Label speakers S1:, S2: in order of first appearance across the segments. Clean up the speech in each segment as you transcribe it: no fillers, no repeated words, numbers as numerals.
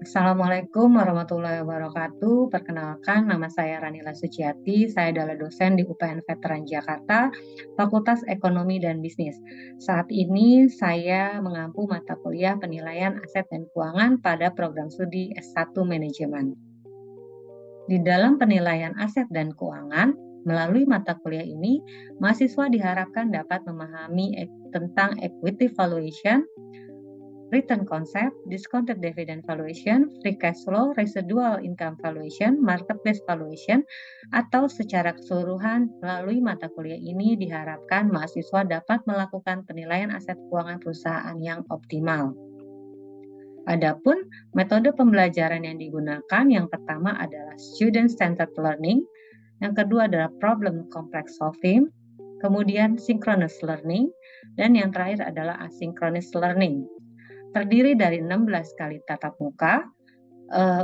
S1: Assalamualaikum warahmatullahi wabarakatuh. Perkenalkan, nama saya Ranila Suciati. Saya adalah dosen di UPN Veteran Jakarta, Fakultas Ekonomi dan Bisnis. Saat ini saya mengampu mata kuliah penilaian aset dan keuangan pada program studi S1 Manajemen. Di dalam penilaian aset dan keuangan, melalui mata kuliah ini, mahasiswa diharapkan dapat memahami tentang equity valuation, return concept, discounted dividend valuation, free cash flow, residual income valuation, market-based valuation, atau secara keseluruhan melalui mata kuliah ini diharapkan mahasiswa dapat melakukan penilaian aset keuangan perusahaan yang optimal. Adapun metode pembelajaran yang digunakan yang pertama adalah student-centered learning, yang kedua adalah problem complex solving, kemudian synchronous learning, dan yang terakhir adalah asynchronous learning. Terdiri dari 16 kali tatap muka.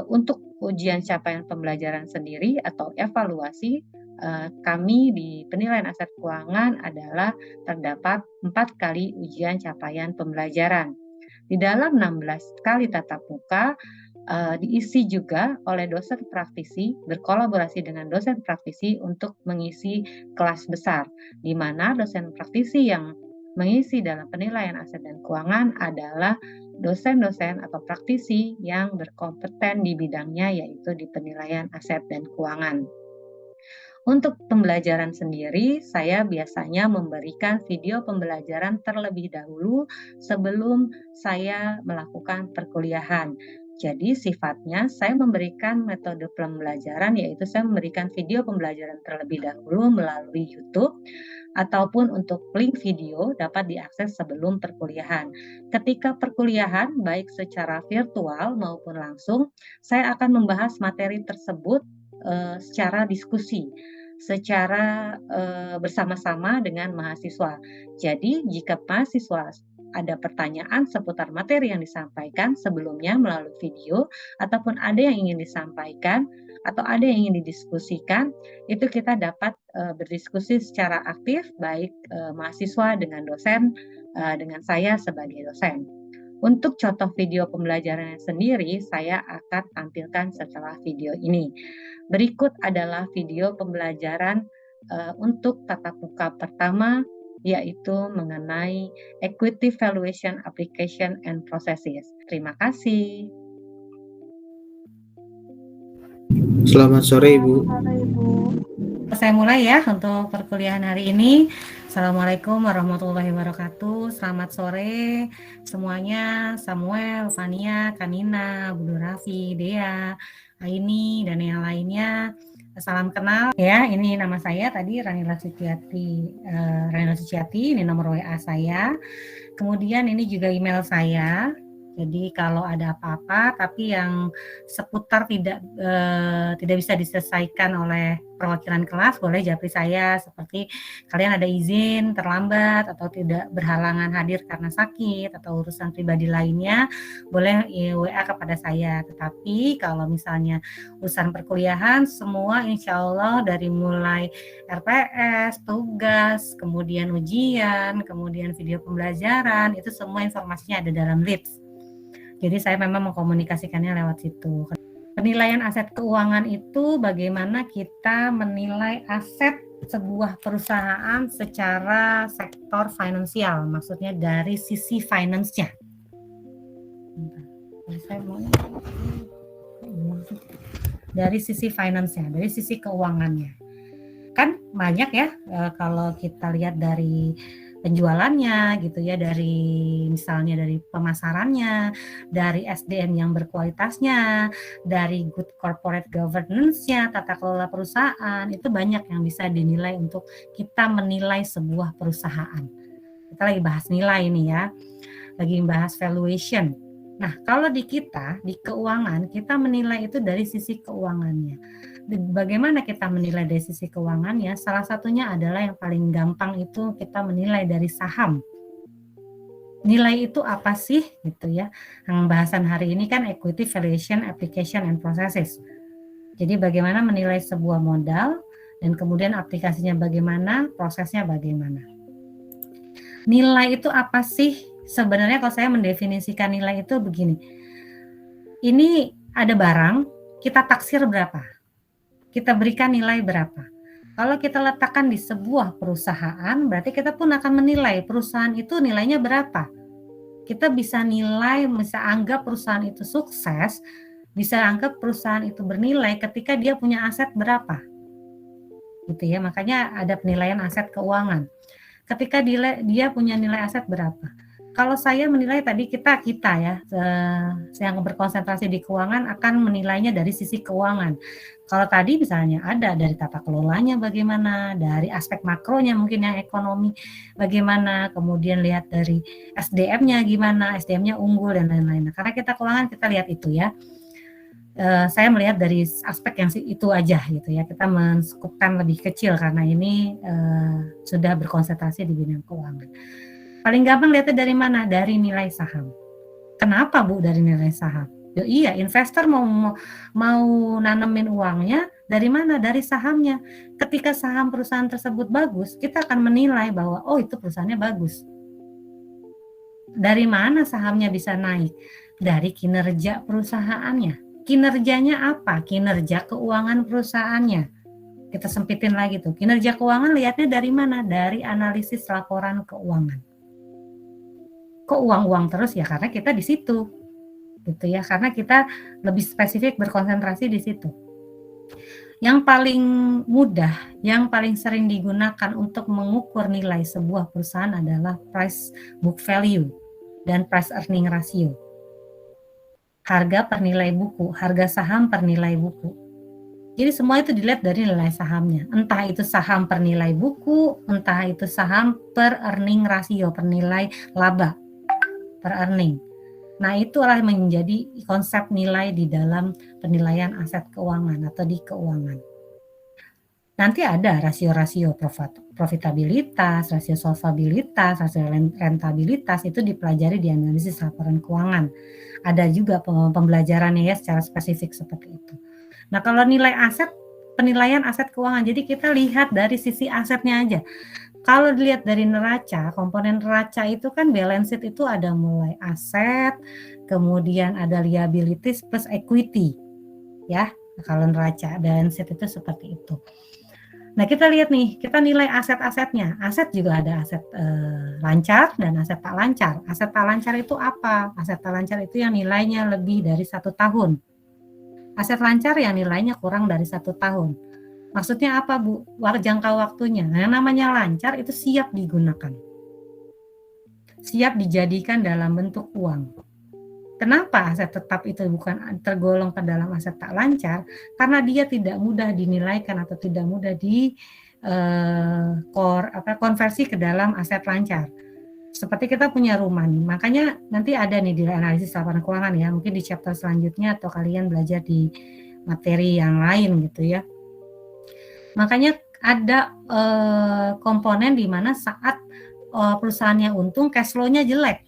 S1: Untuk ujian capaian pembelajaran sendiri atau evaluasi, kami di penilaian aset keuangan adalah terdapat 4 kali ujian capaian pembelajaran. Di dalam 16 kali tatap muka, diisi juga oleh dosen praktisi, berkolaborasi dengan dosen praktisi untuk mengisi kelas besar, di mana dosen praktisi yang mengisi dalam penilaian aset dan keuangan adalah dosen-dosen atau praktisi yang berkompeten di bidangnya, yaitu di penilaian aset dan keuangan. Untuk pembelajaran sendiri, saya biasanya memberikan video pembelajaran terlebih dahulu sebelum saya melakukan perkuliahan. Jadi sifatnya saya memberikan metode pembelajaran, yaitu saya memberikan video pembelajaran terlebih dahulu melalui YouTube, ataupun untuk link video dapat diakses sebelum perkuliahan. Ketika perkuliahan, baik secara virtual maupun langsung, saya akan membahas materi tersebut secara diskusi, secara bersama-sama dengan mahasiswa. Jadi jika mahasiswa ada pertanyaan seputar materi yang disampaikan sebelumnya melalui video, ataupun ada yang ingin disampaikan atau ada yang ingin didiskusikan, itu kita dapat berdiskusi secara aktif, baik mahasiswa dengan dosen, dengan saya sebagai dosen. Untuk contoh video pembelajarannya sendiri, saya akan tampilkan setelah video ini. Berikut adalah video pembelajaran untuk tatap muka pertama, yaitu mengenai equity valuation application and processes. Terima kasih.
S2: Selamat sore Ibu.
S1: Saya mulai ya untuk perkuliahan hari ini. Assalamualaikum warahmatullahi wabarakatuh. Selamat sore semuanya. Samuel, Fania, Kanina, Budi Raffi, Dea, Aini, dan yang lainnya. Salam kenal ya. Ini nama saya tadi Ranila Suciati. Ini nomor WA saya. Kemudian ini juga email saya. Jadi kalau ada apa-apa tapi yang seputar tidak bisa diselesaikan oleh perwakilan kelas, boleh japri saya, seperti kalian ada izin terlambat atau tidak berhalangan hadir karena sakit atau urusan pribadi lainnya, boleh WA kepada saya. Tetapi kalau misalnya urusan perkuliahan, semua insya Allah dari mulai RPS, tugas, kemudian ujian, kemudian video pembelajaran, itu semua informasinya ada dalam Leads. Jadi saya memang mengkomunikasikannya lewat situ. Penilaian aset keuangan itu bagaimana kita menilai aset sebuah perusahaan secara sektor finansial, maksudnya dari sisi finance-nya. Dari sisi finance-nya, dari sisi keuangannya. Kan banyak ya kalau kita lihat dari penjualannya gitu ya, dari misalnya dari pemasarannya, dari SDM yang berkualitasnya, dari good corporate governance-nya, tata kelola perusahaan, itu banyak yang bisa dinilai untuk kita menilai sebuah perusahaan. Kita lagi bahas nilai ini ya, lagi bahas valuation. Nah, kalau di kita, di keuangan, kita menilai itu dari sisi keuangannya. Bagaimana kita menilai dari sisi keuangannya? Salah satunya adalah yang paling gampang itu kita menilai dari saham. Nilai itu apa sih gitu ya? Yang bahasan hari ini kan equity valuation application and processes. Jadi bagaimana menilai sebuah modal dan kemudian aplikasinya bagaimana, prosesnya bagaimana. Nilai itu apa sih? Sebenarnya kalau saya mendefinisikan nilai itu begini. ini ada barang, kita taksir berapa? Kita berikan nilai berapa? Kalau kita letakkan di sebuah perusahaan, berarti kita pun akan menilai perusahaan itu nilainya berapa. Kita bisa nilai, bisa anggap perusahaan itu sukses, bisa anggap perusahaan itu bernilai ketika dia punya aset berapa. Gitu ya, makanya ada penilaian aset keuangan. Ketika dia punya nilai aset berapa. Kalau saya menilai tadi kita ya yang berkonsentrasi di keuangan akan menilainya dari sisi keuangan. Kalau tadi misalnya ada dari tata kelolanya bagaimana, dari aspek makronya mungkin yang ekonomi bagaimana, kemudian lihat dari SDM-nya gimana, SDM-nya unggul dan lain-lain. Nah, karena kita keuangan kita lihat itu ya. Saya melihat dari aspek yang itu aja gitu ya. Kita menskupkan lebih kecil karena ini sudah berkonsentrasi di bidang keuangan. Paling gampang lihatnya dari mana? Dari nilai saham. Kenapa Bu dari nilai saham? Iya, investor mau nanemin uangnya dari mana? Dari sahamnya. Ketika saham perusahaan tersebut bagus, kita akan menilai bahwa oh itu perusahaannya bagus. Dari mana sahamnya bisa naik? Dari kinerja perusahaannya. Kinerjanya apa? Kinerja keuangan perusahaannya. Kita sempitin lagi tuh. Kinerja keuangan lihatnya dari mana? Dari analisis laporan keuangan. Kok uang-uang terus ya karena kita di situ gitu ya, karena kita lebih spesifik berkonsentrasi di situ. Yang paling mudah, yang paling sering digunakan untuk mengukur nilai sebuah perusahaan adalah price book value dan price earning ratio. Harga per nilai buku, harga saham per nilai buku. Jadi semua itu dilihat dari nilai sahamnya. Entah itu saham per nilai buku, entah itu saham per earning ratio, per nilai laba per earning. Nah, itulah menjadi konsep nilai di dalam penilaian aset keuangan atau di keuangan. Nanti ada rasio-rasio profitabilitas, rasio solvabilitas, rasio rentabilitas, itu dipelajari di analisis laporan keuangan. Ada juga pembelajarannya ya secara spesifik seperti itu. Nah, kalau nilai aset, penilaian aset keuangan, jadi kita lihat dari sisi asetnya aja. Kalau dilihat dari neraca, komponen neraca itu kan balance sheet itu ada mulai aset, kemudian ada liabilities plus equity. Ya, kalau neraca balance sheet itu seperti itu. Nah, kita lihat nih, kita nilai aset-asetnya. Aset juga ada aset lancar dan aset tak lancar. Aset tak lancar itu apa? Aset tak lancar itu yang nilainya lebih dari 1 tahun. Aset lancar yang nilainya kurang dari 1 tahun. Maksudnya apa Bu? Jangka waktunya. Nah, yang namanya lancar itu siap digunakan. Siap dijadikan dalam bentuk uang. Kenapa aset tetap itu bukan tergolong ke dalam aset tak lancar? Karena dia tidak mudah dinilaikan atau tidak mudah konversi ke dalam aset lancar. Seperti kita punya rumah nih, makanya nanti ada nih di analisis laporan keuangan ya, mungkin di chapter selanjutnya atau kalian belajar di materi yang lain gitu ya. Makanya ada komponen di mana saat perusahaannya untung, cash flow-nya jelek.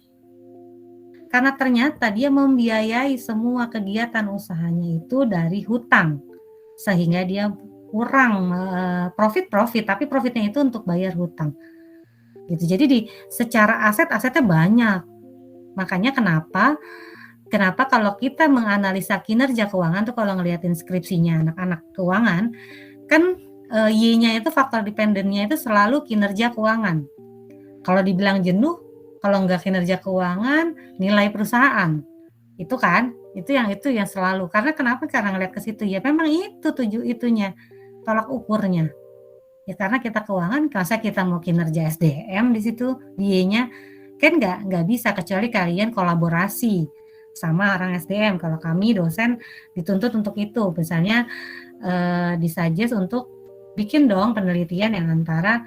S1: Karena ternyata dia membiayai semua kegiatan usahanya itu dari hutang. Sehingga dia kurang profit, tapi profitnya itu untuk bayar hutang. Gitu. Jadi secara asetnya banyak. Makanya kenapa kalau kita menganalisa kinerja keuangan tuh kalau ngeliatin skripsinya anak-anak keuangan, kan Y-nya itu faktor dependennya itu selalu kinerja keuangan. Kalau dibilang jenuh, kalau nggak kinerja keuangan, nilai perusahaan. Itu kan, itu yang selalu. Karena kenapa? Karena ngeliat ke situ ya. Memang itu itunya, tolak ukurnya. Ya karena kita keuangan, masa kita mau kinerja SDM di situ, Y-nya kan nggak bisa kecuali kalian kolaborasi sama orang SDM. Kalau kami dosen dituntut untuk itu, misalnya disuggest untuk bikin dong penelitian yang antara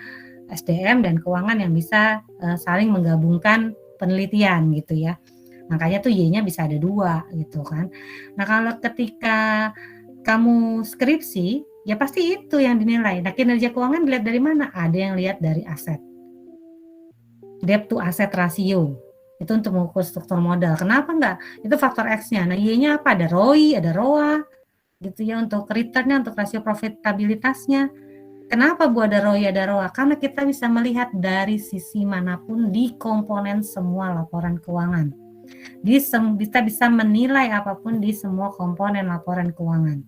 S1: SDM dan keuangan yang bisa saling menggabungkan penelitian gitu ya. Makanya tuh Y-nya bisa ada 2 gitu kan. Nah kalau ketika kamu skripsi, ya pasti itu yang dinilai. Nah kinerja keuangan dilihat dari mana? Ada yang lihat dari aset. Debt to asset ratio. Itu untuk mengukur struktur modal. Kenapa enggak? Itu faktor X-nya. Nah Y-nya apa? Ada ROI, ada ROA. Gitu ya, untuk return-nya, untuk rasio profitabilitasnya. Kenapa Bu ada ROI, ada ROA? Karena kita bisa melihat dari sisi manapun di komponen semua laporan keuangan. Kita bisa menilai apapun di semua komponen laporan keuangan.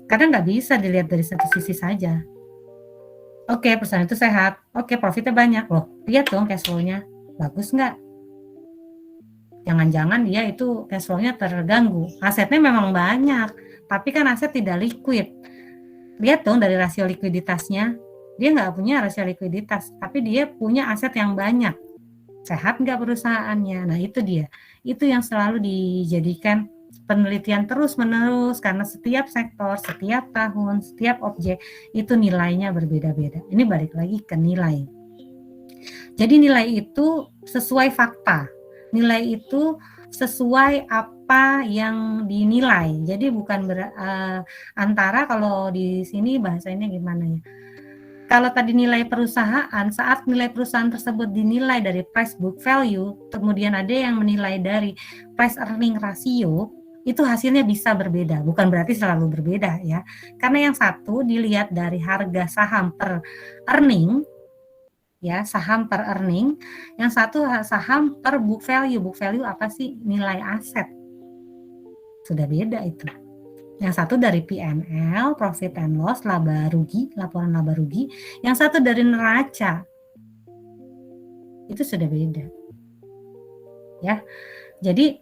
S1: Karena nggak bisa dilihat dari satu sisi saja. Oke, perusahaan itu sehat. Oke, profitnya banyak. Loh, lihat dong cash flow-nya. Bagus nggak? Jangan-jangan dia itu cash flow-nya terganggu. Asetnya memang banyak, tapi kan aset tidak liquid. Lihat dong dari rasio likuiditasnya. Dia nggak punya rasio likuiditas, tapi dia punya aset yang banyak. Sehat nggak perusahaannya? Nah, itu dia. Itu yang selalu dijadikan penelitian terus-menerus, karena setiap sektor, setiap tahun, setiap objek, itu nilainya berbeda-beda. Ini balik lagi ke nilai. Jadi nilai itu sesuai fakta. Nilai itu sesuai apa yang dinilai. Jadi bukan antara, kalau di sini bahasanya gimana ya? Kalau tadi nilai perusahaan, saat nilai perusahaan tersebut dinilai dari price book value, kemudian ada yang menilai dari price earning ratio, itu hasilnya bisa berbeda. Bukan berarti selalu berbeda ya. Karena yang satu dilihat dari harga saham per earning, ya, saham per earning, yang satu saham per book value. Book value apa sih? Nilai aset. Sudah beda itu. Yang satu dari P&L, profit and loss, laba rugi, laporan laba rugi. Yang satu dari neraca. Itu sudah beda. Ya. Jadi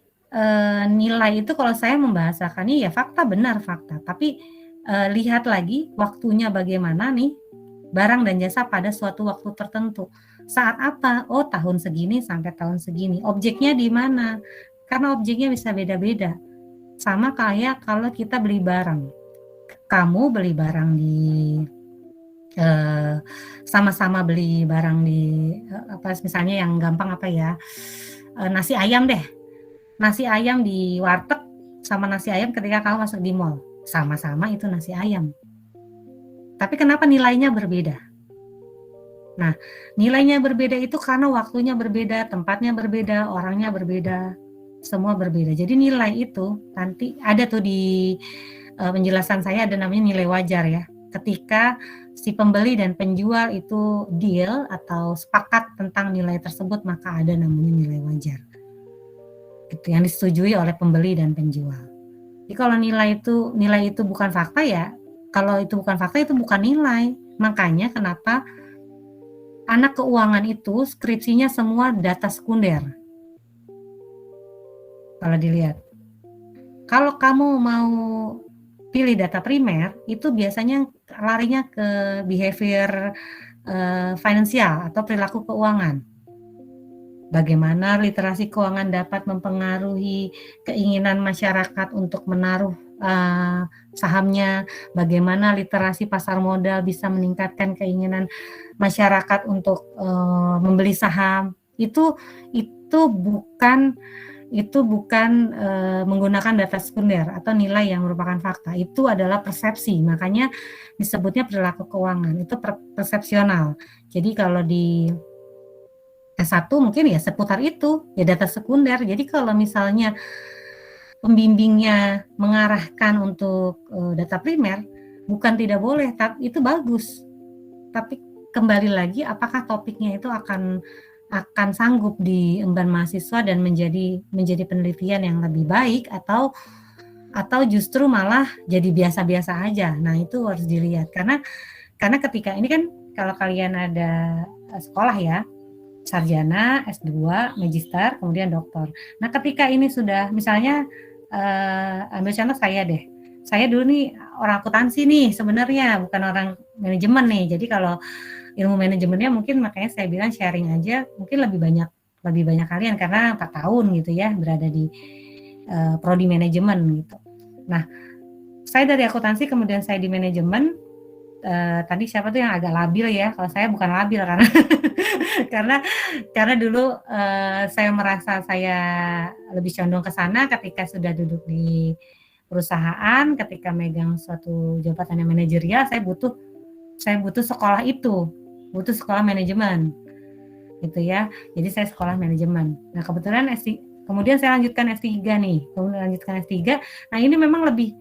S1: nilai itu kalau saya membahasakannya ya fakta, benar fakta. Tapi lihat lagi waktunya bagaimana nih, barang dan jasa pada suatu waktu tertentu. Saat apa? Oh, tahun segini sampai tahun segini. Objeknya di mana? Karena objeknya bisa beda-beda. Sama kayak kalau kita beli barang. Kamu beli barang di sama-sama beli barang di apa, misalnya yang gampang apa ya, nasi ayam deh. Nasi ayam di warteg sama nasi ayam ketika kamu masuk di mall. Sama-sama itu nasi ayam. Tapi kenapa nilainya berbeda? Nah, nilainya berbeda itu karena waktunya berbeda, tempatnya berbeda, orangnya berbeda, semua berbeda. Jadi nilai itu nanti ada tuh di penjelasan saya, ada namanya nilai wajar ya. Ketika si pembeli dan penjual itu deal atau sepakat tentang nilai tersebut, maka ada namanya nilai wajar. Itu yang disetujui oleh pembeli dan penjual. Jadi kalau nilai itu bukan fakta ya, kalau itu bukan fakta itu bukan nilai. Makanya kenapa anak keuangan itu skripsinya semua data sekunder. Kalau dilihat. Kalau kamu mau pilih data primer, itu biasanya larinya ke behavior finansial atau perilaku keuangan. Bagaimana literasi keuangan dapat mempengaruhi keinginan masyarakat untuk menaruh sahamnya, bagaimana literasi pasar modal bisa meningkatkan keinginan masyarakat untuk membeli saham. Itu bukan menggunakan data sekunder atau nilai yang merupakan fakta. Itu adalah persepsi, makanya disebutnya perilaku keuangan. Itu persepsional. Jadi kalau di S1 mungkin ya seputar itu, ya data sekunder. Jadi kalau misalnya pembimbingnya mengarahkan untuk data primer, bukan tidak boleh, tapi itu bagus. Tapi kembali lagi, apakah topiknya itu akan sanggup diemban mahasiswa dan menjadi penelitian yang lebih baik, atau justru malah jadi biasa-biasa aja. Nah, itu harus dilihat. Karena ketika ini kan kalau kalian ada sekolah ya, sarjana, S2, magister, kemudian doktor. Nah, ketika ini sudah, misalnya ambil contoh saya deh. Saya dulu nih orang akuntansi nih sebenarnya, bukan orang manajemen nih. Jadi kalau ilmu manajemennya mungkin, makanya saya bilang sharing aja, mungkin lebih banyak kalian karena 4 tahun gitu ya berada di prodi manajemen gitu. Nah, saya dari akuntansi kemudian saya di manajemen. Tadi siapa tuh yang agak labil ya? Kalau saya bukan labil karena dulu saya merasa saya lebih condong ke sana ketika sudah duduk di perusahaan, ketika megang suatu jabatan yang manajerial, saya butuh sekolah itu, butuh sekolah manajemen gitu ya. Jadi saya sekolah manajemen. Nah, kebetulan kemudian saya lanjutkan S3 nih. Nah, ini memang lebih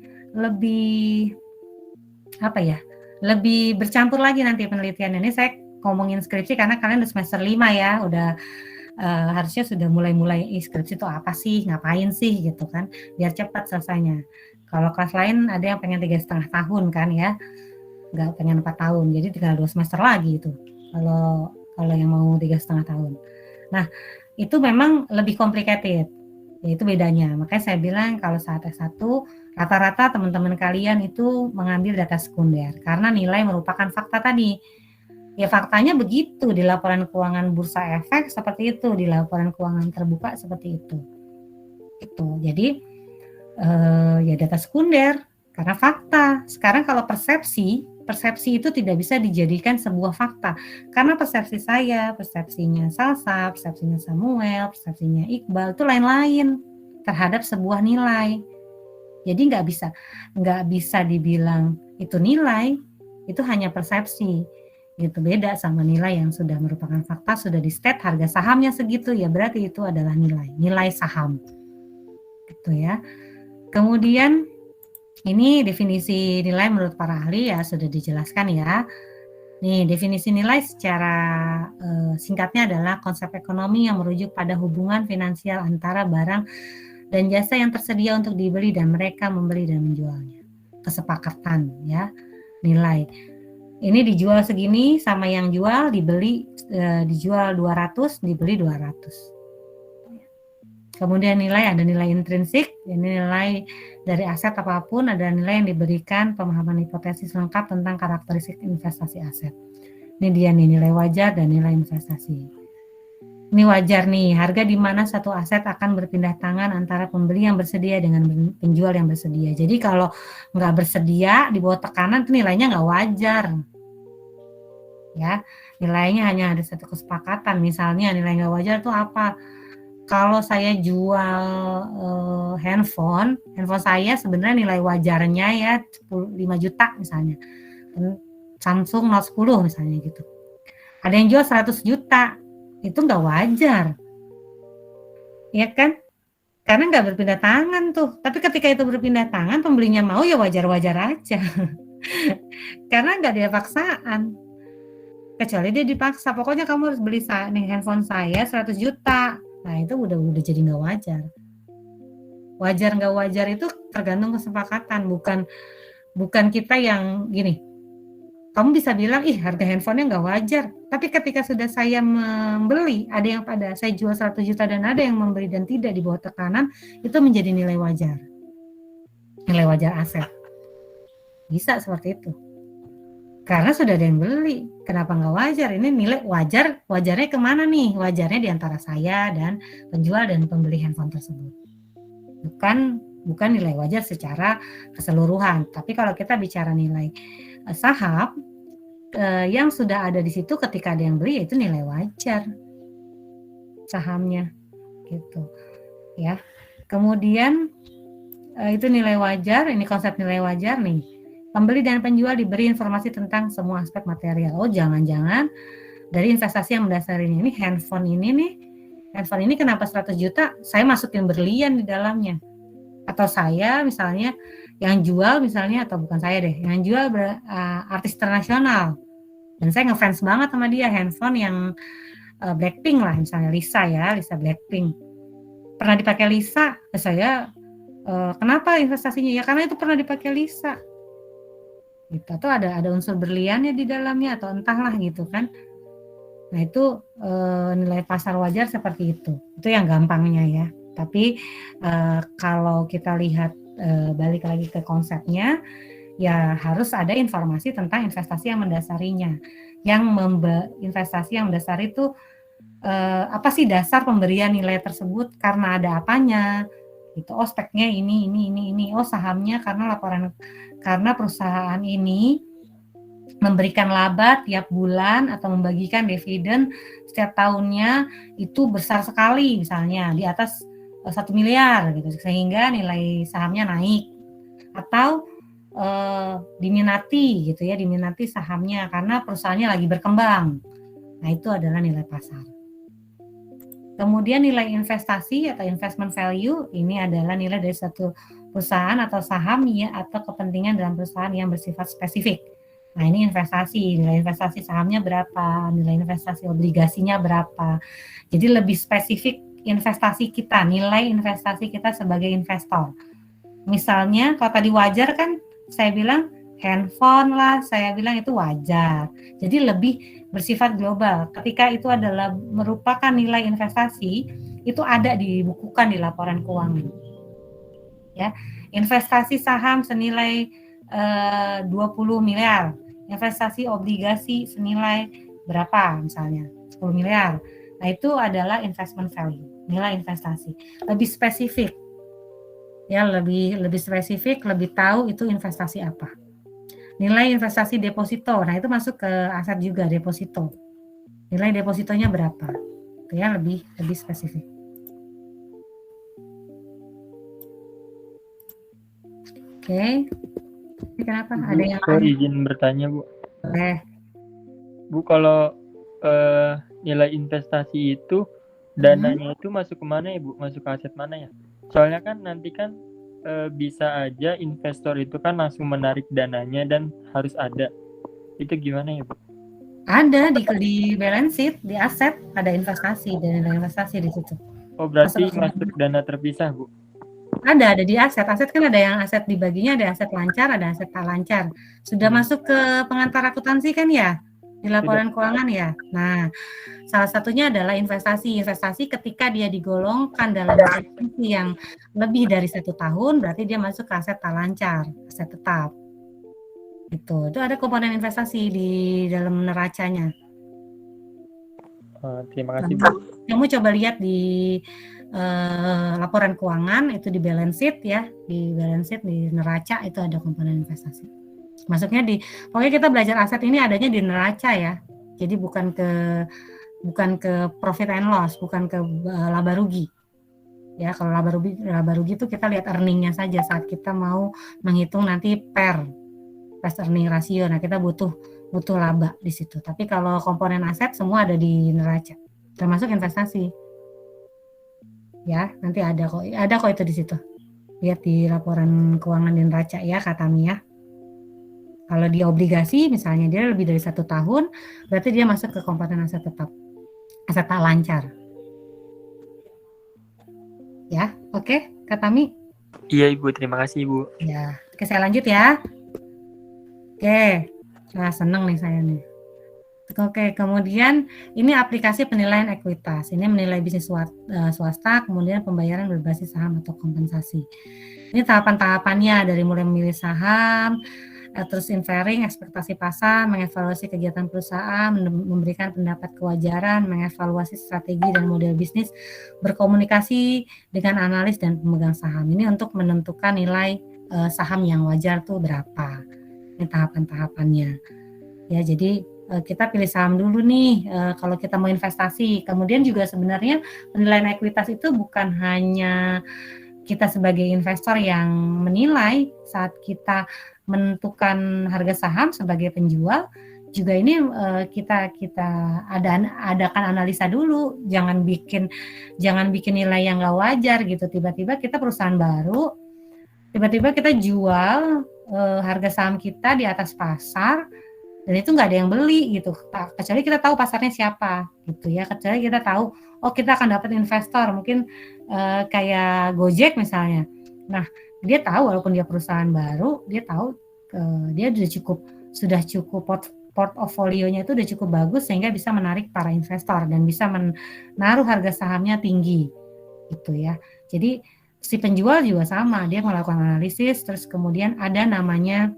S1: apa ya? Lebih bercampur lagi nanti penelitiannya. Ini saya ngomongin skripsi karena kalian udah semester 5 ya, udah
S3: harusnya sudah mulai skripsi itu apa sih, ngapain sih gitu kan, biar cepat selesainya. Kalau kelas lain ada yang pengen 3,5 tahun kan ya, nggak pengen 4 tahun, jadi tinggal 2 semester lagi itu kalau yang mau 3,5 tahun. Nah, itu memang lebih complicated, ya itu bedanya. Makanya saya bilang kalau saat S1 rata-rata teman-teman kalian itu mengambil data sekunder karena nilai merupakan fakta tadi. Ya faktanya begitu, di laporan keuangan bursa efek seperti itu, di laporan keuangan terbuka seperti itu. Jadi ya data sekunder karena fakta. Sekarang kalau persepsi itu tidak bisa dijadikan sebuah fakta karena persepsi saya, persepsinya Salsa, persepsinya Samuel, persepsinya Iqbal itu lain-lain terhadap sebuah nilai. Jadi nggak bisa dibilang itu nilai, itu hanya persepsi. Gitu, beda sama nilai yang sudah merupakan fakta, sudah di state harga sahamnya segitu, ya berarti itu adalah nilai saham gitu ya. Kemudian ini definisi nilai menurut para ahli ya sudah dijelaskan ya. Nih definisi nilai secara singkatnya adalah konsep ekonomi yang merujuk pada hubungan finansial antara barang dan jasa yang tersedia untuk dibeli dan mereka membeli dan menjualnya. Kesepakatan ya, nilai. Ini dijual segini sama yang jual dijual 200, dibeli 200. Kemudian ada nilai intrinsik, ini nilai dari aset apapun, ada nilai yang diberikan pemahaman hipotesis lengkap tentang karakteristik investasi aset. Ini dia nih nilai wajar dan nilai investasi. Ini wajar nih, harga di mana satu aset akan berpindah tangan antara pembeli yang bersedia dengan penjual yang bersedia. Jadi kalau nggak bersedia di bawah tekanan itu nilainya nggak wajar. Ya, nilainya hanya ada satu kesepakatan. Misalnya nilai nggak wajar itu apa? Kalau saya jual handphone saya sebenarnya nilai wajarnya ya 5 juta misalnya. Samsung Note 10 misalnya gitu. Ada yang jual 100 juta, itu nggak wajar. Ya kan? Karena nggak berpindah tangan tuh. Tapi ketika itu berpindah tangan, pembelinya mau ya wajar-wajar aja. Karena nggak ada paksaan. Kecuali dia dipaksa, pokoknya kamu harus beli nih handphone saya 100 juta. Nah itu udah jadi nggak wajar. Wajar nggak wajar itu tergantung kesepakatan, bukan kita yang gini. Kamu bisa bilang, harga handphonenya nggak wajar. Tapi ketika sudah saya membeli, ada yang saya jual 100 juta dan ada yang membeli dan tidak di bawah tekanan, itu menjadi nilai wajar. Nilai wajar aset. Bisa seperti itu. Karena sudah ada yang beli, kenapa nggak wajar? Ini nilai wajarnya kemana nih? Wajarnya di antara saya dan penjual dan pembeli handphone tersebut. Bukan nilai wajar secara keseluruhan. Tapi kalau kita bicara nilai saham, yang sudah ada di situ ketika ada yang beli, itu nilai wajar sahamnya, gitu. Ya. Kemudian itu nilai wajar, ini konsep nilai wajar nih. Pembeli dan penjual diberi informasi tentang semua aspek material. Oh, jangan-jangan dari investasi yang mendasarinya ini handphone ini kenapa 100 juta? Saya masukin berlian di dalamnya. Atau saya misalnya yang jual misalnya, atau bukan saya deh, yang jual artis internasional. Dan saya ngefans banget sama dia, handphone yang Blackpink lah, misalnya Lisa Blackpink. Pernah dipakai Lisa, saya kenapa investasinya? Ya karena itu pernah dipakai Lisa. Gitu. Atau ada unsur berliannya di dalamnya atau entahlah gitu kan. Nah itu nilai pasar wajar seperti itu yang gampangnya ya. Tapi kalau kita lihat balik lagi ke konsepnya, ya harus ada informasi tentang investasi yang mendasarinya. Investasi yang mendasari itu apa sih dasar pemberian nilai tersebut, karena ada apanya gitu. Oh speknya ini. Oh sahamnya karena perusahaan ini memberikan laba tiap bulan atau membagikan dividen setiap tahunnya itu besar sekali, misalnya di atas 1 miliar gitu, sehingga nilai sahamnya naik. Atau diminati sahamnya karena perusahaannya lagi berkembang. Nah itu adalah nilai pasar. Kemudian nilai investasi atau investment value, ini adalah nilai dari satu perusahaan atau saham ya, atau kepentingan dalam perusahaan yang bersifat spesifik. Nah, ini investasi, nilai investasi sahamnya berapa, nilai investasi obligasinya berapa. Jadi lebih spesifik investasi kita, nilai investasi kita sebagai investor. Misalnya kalau tadi wajar kan saya bilang handphone lah, saya bilang itu wajar. Jadi lebih bersifat global. Ketika itu adalah merupakan nilai investasi, itu ada dibukukan di laporan keuangan. Ya, investasi saham senilai 20 miliar, investasi obligasi senilai berapa misalnya 10 miliar. Nah, itu adalah investment value, nilai investasi. Lebih spesifik. Ya, lebih spesifik, lebih tahu itu investasi apa. Nilai investasi deposito. Nah, itu masuk ke aset juga, deposito. Nilai depositonya berapa? Itu ya lebih spesifik. Oke. Ini kenapa?
S4: Bu,
S3: Ada yang
S4: saya
S3: lain?
S4: izin bertanya, Bu.
S3: Boleh.
S4: Bu, kalau nilai investasi itu dananya itu masuk kemana ya, Bu? Masuk ke aset mana ya? Soalnya kan nanti kan bisa aja investor itu kan langsung menarik dananya dan harus ada. Itu gimana ya, Bu?
S3: Ada di balance sheet, di aset ada investasi dan nilai investasi di situ.
S4: Oh, berarti
S3: Masuk
S4: dana terpisah, Bu?
S3: ada di aset. Aset kan ada yang aset dibaginya, ada aset lancar, ada aset tak lancar. Sudah masuk ke pengantar akuntansi kan ya? Di laporan keuangan ya. Nah, salah satunya adalah investasi. Investasi ketika dia digolongkan dalam investasi yang lebih dari 1 tahun, berarti dia masuk ke aset tak lancar, aset tetap. Itu ada komponen investasi di dalam neracanya.
S4: Terima kasih, Bu.
S3: Kamu coba lihat di laporan keuangan itu di balance sheet ya, di balance sheet di neraca itu ada komponen investasi. Masuknya pokoknya kita belajar aset ini adanya di neraca ya. Jadi bukan ke profit and loss, bukan ke laba rugi. Ya, kalau laba rugi itu kita lihat earningnya saja saat kita mau menghitung nanti price earning ratio. Nah, kita butuh laba di situ. Tapi kalau komponen aset semua ada di neraca, termasuk investasi. Ya, nanti ada kok itu di situ. Lihat di laporan keuangan di neraca ya, kata Mia. Kalau di obligasi misalnya dia lebih dari 1 tahun, berarti dia masuk ke komponen aset tetap, aset tak lancar. Ya, oke, kata Mi.
S4: Iya, Ibu, terima kasih, Ibu.
S3: Ya, oke, saya lanjut ya. Oke, seneng nih saya nih. Oke, kemudian ini aplikasi penilaian ekuitas. Ini menilai bisnis swasta, kemudian pembayaran berbasis saham atau kompensasi. Ini tahapan-tahapannya dari mulai memilih saham, terus inferring, ekspektasi pasar, mengevaluasi kegiatan perusahaan, memberikan pendapat kewajaran, mengevaluasi strategi dan model bisnis, berkomunikasi dengan analis dan pemegang saham. Ini untuk menentukan nilai saham yang wajar tuh berapa. Ini tahapan-tahapannya. Ya, jadi kita pilih saham dulu nih kalau kita mau investasi. Kemudian juga sebenarnya penilaian ekuitas itu bukan hanya kita sebagai investor yang menilai saat kita menentukan harga saham sebagai penjual, juga ini kita adakan analisa dulu. Jangan bikin nilai yang nggak wajar gitu. Tiba-tiba kita perusahaan baru, tiba-tiba kita jual harga saham kita di atas pasar, dan itu nggak ada yang beli gitu, kecuali kita tahu pasarnya siapa gitu ya, kecuali kita tahu kita akan dapat investor mungkin kayak Gojek misalnya. Nah, dia tahu walaupun dia perusahaan baru, dia tahu dia sudah cukup portofolionya itu udah cukup bagus sehingga bisa menarik para investor dan bisa menaruh harga sahamnya tinggi gitu ya. Jadi si penjual juga sama, dia melakukan analisis, terus kemudian ada namanya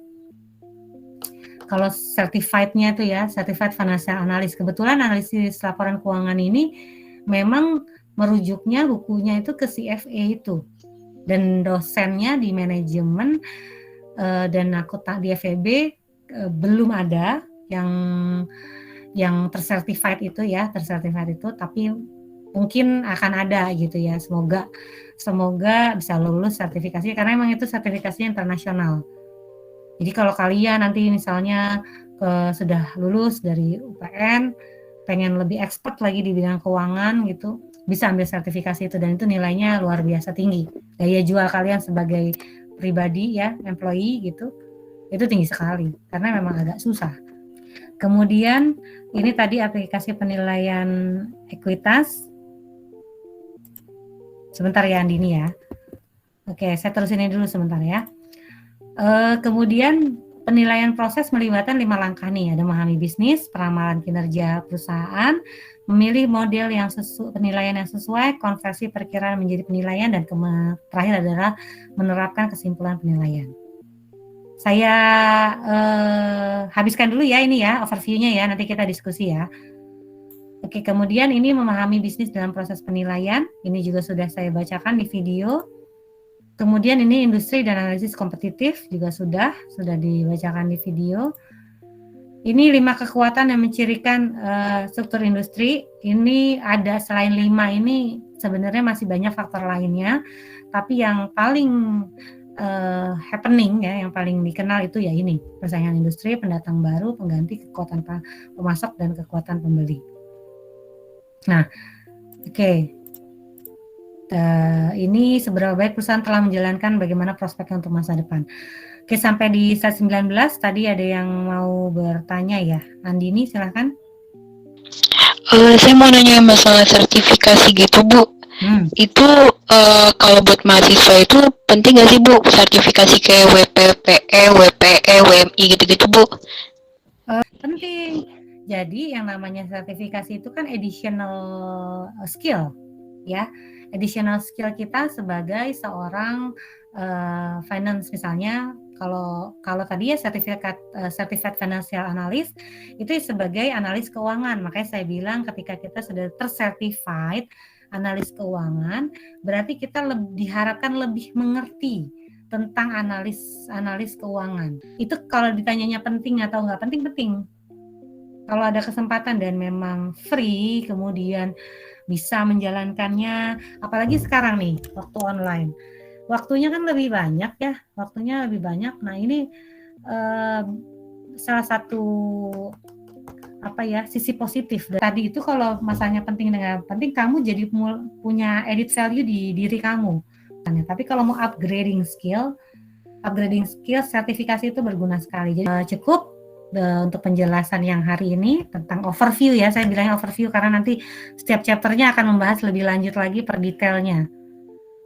S3: kalau certified-nya itu ya, certified financial analyst. Kebetulan analisis laporan keuangan ini memang merujuknya bukunya itu ke CFA itu. Dan dosennya di manajemen dan akuntan di FEB belum ada yang tersertified itu ya, tapi mungkin akan ada gitu ya. Semoga bisa lulus sertifikasi karena memang itu sertifikasinya internasional. Jadi kalau kalian nanti misalnya sudah lulus dari UPN, pengen lebih expert lagi di bidang keuangan gitu, bisa ambil sertifikasi itu dan itu nilainya luar biasa tinggi. Daya jual kalian sebagai pribadi ya, employee gitu, itu tinggi sekali karena memang agak susah. Kemudian ini tadi aplikasi penilaian ekuitas. Sebentar ya Andini ya. Oke, saya terusin ini dulu sebentar ya. Kemudian penilaian proses melibatkan 5 langkah nih, ada memahami bisnis, peramalan kinerja perusahaan, memilih model yang penilaian yang sesuai, konversi perkiraan menjadi penilaian, dan terakhir adalah menerapkan kesimpulan penilaian. Saya habiskan dulu ya ini ya overview-nya ya, nanti kita diskusi ya. Oke, kemudian ini memahami bisnis dalam proses penilaian, ini juga sudah saya bacakan di video. Kemudian ini industri dan analisis kompetitif juga sudah dibacakan di video. Ini 5 kekuatan yang mencirikan struktur industri. Ini ada selain 5 ini sebenarnya masih banyak faktor lainnya, tapi yang paling happening ya, yang paling dikenal itu ya ini, persaingan industri, pendatang baru, pengganti, kekuatan pemasok, dan kekuatan pembeli. Nah, oke. Ini seberapa baik perusahaan telah menjalankan bagaimana prospeknya untuk masa depan. Oke, sampai di slide 19 tadi ada yang mau bertanya ya. Andini silahkan.
S5: Saya mau nanya masalah sertifikasi gitu Bu. Itu kalau buat mahasiswa itu penting nggak sih Bu sertifikasi kayak WPPE, WPE, WMI gitu-gitu Bu?
S3: Penting. Jadi yang namanya sertifikasi itu kan additional skill ya. Additional skill kita sebagai seorang finance misalnya, kalau tadi ya certified financial analyst itu sebagai analis keuangan. Makanya saya bilang ketika kita sudah tercertified analis keuangan, berarti kita diharapkan lebih mengerti tentang analis keuangan. Itu kalau ditanyanya penting atau nggak penting. Kalau ada kesempatan dan memang free, kemudian bisa menjalankannya, apalagi sekarang nih waktu online, waktunya kan lebih banyak ya, Nah ini salah satu sisi positif. Tadi itu kalau masalahnya penting dengan penting, kamu jadi punya added value di diri kamu. Tapi kalau mau upgrading skill sertifikasi itu berguna sekali. Jadi cukup untuk penjelasan yang hari ini tentang overview ya, saya bilangnya overview karena nanti setiap chapternya akan membahas lebih lanjut lagi per detailnya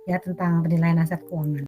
S3: ya tentang penilaian aset keuangan.